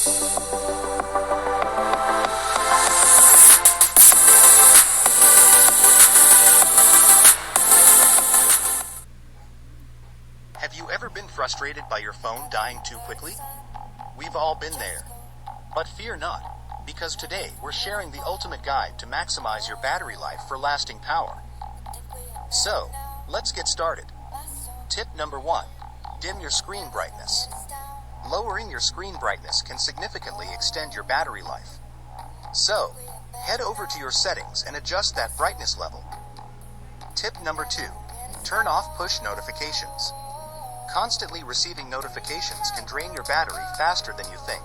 Have you ever been frustrated by your phone dying too quickly? We've all been there. But fear not, because today we're sharing the ultimate guide to maximize your battery life for lasting power. So, let's get started. Tip number 1. Dim your screen brightness. Lowering your screen brightness can significantly extend your battery life. So, head over to your settings and adjust that brightness level. Tip number 2. Turn off push notifications. Constantly receiving notifications can drain your battery faster than you think.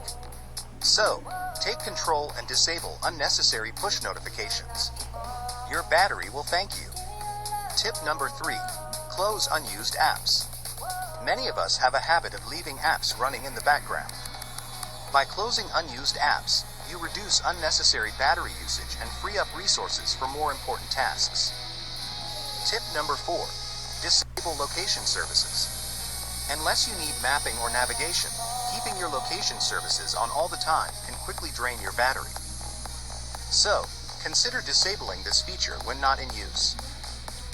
So, take control and disable unnecessary push notifications. Your battery will thank you. Tip number 3. Close unused apps. Many of us have a habit of leaving apps running in the background. By closing unused apps, you reduce unnecessary battery usage and free up resources for more important tasks. Tip number 4. Disable location services. Unless you need mapping or navigation, keeping your location services on all the time can quickly drain your battery. So, consider disabling this feature when not in use.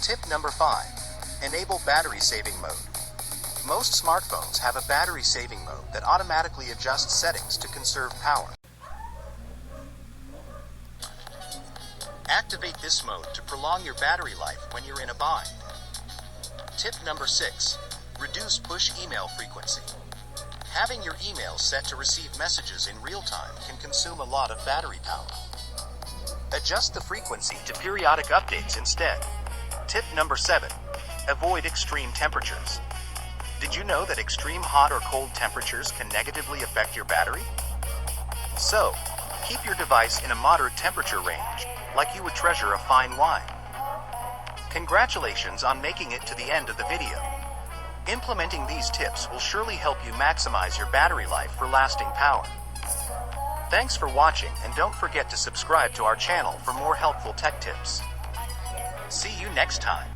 Tip number 5. Enable battery saving mode. Most smartphones have a battery saving mode that automatically adjusts settings to conserve power. Activate this mode to prolong your battery life when you're in a bind. Tip number 6. Reduce push email frequency. Having your email set to receive messages in real time can consume a lot of battery power. Adjust the frequency to periodic updates instead. Tip number 7. Avoid extreme temperatures. Did you know that extreme hot or cold temperatures can negatively affect your battery? So, keep your device in a moderate temperature range, like you would treasure a fine wine. Congratulations on making it to the end of the video. Implementing these tips will surely help you maximize your battery life for lasting power. Thanks for watching, and don't forget to subscribe to our channel for more helpful tech tips. See you next time.